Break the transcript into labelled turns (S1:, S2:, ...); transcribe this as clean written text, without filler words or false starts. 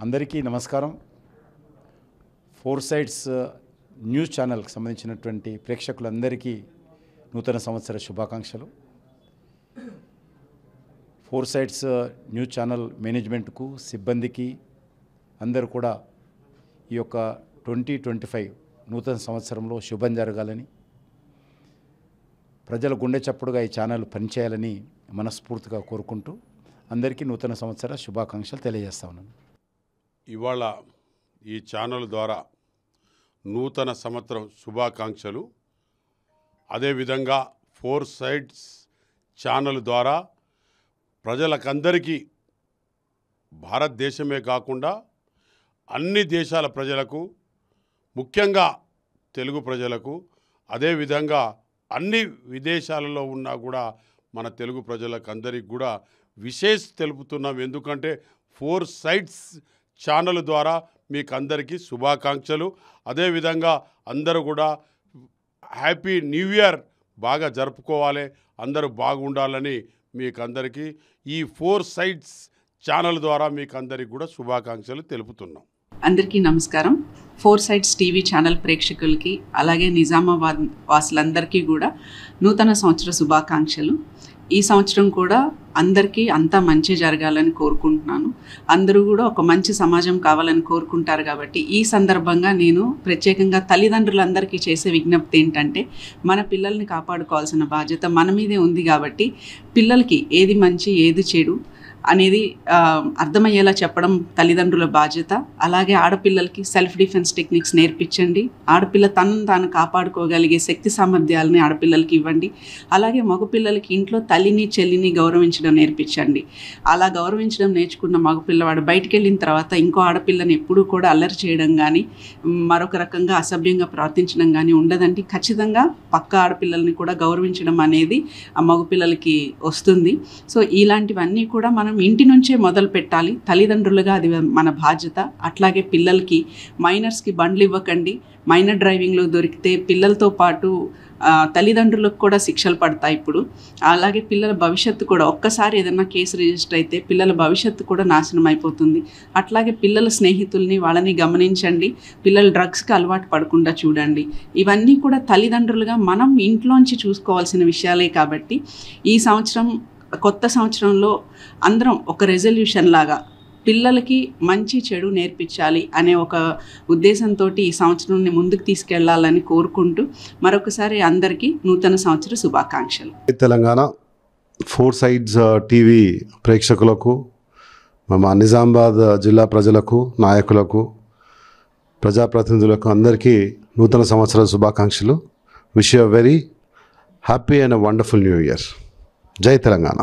S1: అందరికీ నమస్కారం. Four sides news ఛానల్కి సంబంధించినటువంటి ప్రేక్షకులందరికీ నూతన సంవత్సర శుభాకాంక్షలు. ఫోర్ సైడ్స్ న్యూస్ ఛానల్ మేనేజ్మెంట్కు, సిబ్బందికి అందరూ కూడా ఈ యొక్క 2025 నూతన సంవత్సరంలో శుభం జరగాలని, ప్రజల గుండె చప్పుడుగా ఈ ఛానల్ పనిచేయాలని మనస్ఫూర్తిగా కోరుకుంటూ అందరికీ నూతన సంవత్సర శుభాకాంక్షలు తెలియజేస్తా ఉన్నాను.
S2: ఇవాళ ఈ ఛానల్ ద్వారా నూతన సంవత్సరం శుభాకాంక్షలు. అదేవిధంగా ఫోర్ సైడ్స్ ఛానల్ ద్వారా ప్రజలకందరికీ, భారతదేశమే కాకుండా అన్ని దేశాల ప్రజలకు, ముఖ్యంగా తెలుగు ప్రజలకు, అదేవిధంగా అన్ని విదేశాలలో ఉన్నా కూడా మన తెలుగు ప్రజలకు అందరికీ కూడా విశేష తెలుపుతున్నాం. ఎందుకంటే ఫోర్ సైడ్స్ ఛానల్ ద్వారా మీకు అందరికీ శుభాకాంక్షలు. అదేవిధంగా అందరూ కూడా హ్యాపీ న్యూ ఇయర్ బాగా జరుపుకోవాలి, అందరూ బాగుండాలని మీకు అందరికీ ఈ ఫోర్ సైడ్స్ ఛానల్ ద్వారా మీకు అందరికీ కూడా శుభాకాంక్షలు తెలుపుతున్నాం.
S3: అందరికీ నమస్కారం. ఫోర్ సైడ్స్ టీవీ ఛానల్ ప్రేక్షకులకి, అలాగే నిజామాబాద్ వాసులందరికీ కూడా నూతన సంవత్సర శుభాకాంక్షలు. ఈ సంవత్సరం కూడా అందరికీ అంతా మంచి జరగాలని కోరుకుంటున్నాను. అందరూ కూడా ఒక మంచి సమాజం కావాలని కోరుకుంటారు. కాబట్టి ఈ సందర్భంగా నేను ప్రత్యేకంగా తల్లిదండ్రులందరికీ చేసే విజ్ఞప్తి ఏంటంటే, మన పిల్లల్ని కాపాడుకోవాల్సిన బాధ్యత మన మీదే ఉంది. కాబట్టి పిల్లలకి ఏది మంచి ఏది చెడు అనేది అర్థమయ్యేలా చెప్పడం తల్లిదండ్రుల బాధ్యత. అలాగే ఆడపిల్లలకి సెల్ఫ్ డిఫెన్స్ టెక్నిక్స్ నేర్పించండి. ఆడపిల్ల తనను తాను కాపాడుకోగలిగే శక్తి సామర్థ్యాలని ఆడపిల్లలకి ఇవ్వండి. అలాగే మగపిల్లలకి ఇంట్లో తల్లిని చెల్లిని గౌరవించడం నేర్పించండి. అలా గౌరవించడం నేర్చుకున్న మగపిల్లవాడు బయటికి వెళ్ళిన తర్వాత ఇంకో ఆడపిల్లని ఎప్పుడూ కూడా అల్లరి చేయడం కానీ, మరొక రకంగా అసభ్యంగా ప్రవర్తించడం కానీ ఉండదండి. ఖచ్చితంగా పక్క ఆడపిల్లల్ని కూడా గౌరవించడం అనేది ఆ మగపిల్లలకి వస్తుంది. సో ఇలాంటివన్నీ కూడా మనం ఇంటి నుంచే మొదలు పెట్టాలి. తల్లిదండ్రులుగా అది మన బాధ్యత. అట్లాగే పిల్లలకి, మైనర్స్కి బండ్లు ఇవ్వకండి. మైనర్ డ్రైవింగ్లో దొరికితే పిల్లలతో పాటు తల్లిదండ్రులకు కూడా శిక్షలు పడతాయి ఇప్పుడు. అలాగే పిల్లల భవిష్యత్తు కూడా, ఒక్కసారి ఏదైనా కేసు రిజిస్టర్ అయితే పిల్లల భవిష్యత్తు కూడా నాశనం అయిపోతుంది. అట్లాగే పిల్లల స్నేహితుల్ని, వాళ్ళని గమనించండి. పిల్లలు డ్రగ్స్కి అలవాటు పడకుండా చూడండి. ఇవన్నీ కూడా తల్లిదండ్రులుగా మనం ఇంట్లోంచి చూసుకోవాల్సిన విషయాలే. కాబట్టి ఈ సంవత్సరం, కొత్త సంవత్సరంలో అందరం ఒక రెజల్యూషన్ లాగా పిల్లలకి మంచి చెడు నేర్పించాలి అనే ఒక ఉద్దేశంతో ఈ సంవత్సరాన్ని ముందుకు తీసుకెళ్లాలని కోరుకుంటూ మరొకసారి అందరికీ నూతన సంవత్సర శుభాకాంక్షలు.
S4: తెలంగాణ ఫోర్ సైడ్స్ టీవీ ప్రేక్షకులకు, మా నిజామాబాద్ జిల్లా ప్రజలకు, నాయకులకు, ప్రజాప్రతినిధులకు అందరికీ నూతన సంవత్సర శుభాకాంక్షలు. Wish you very happy and wonderful new year. జై తెలంగాణ.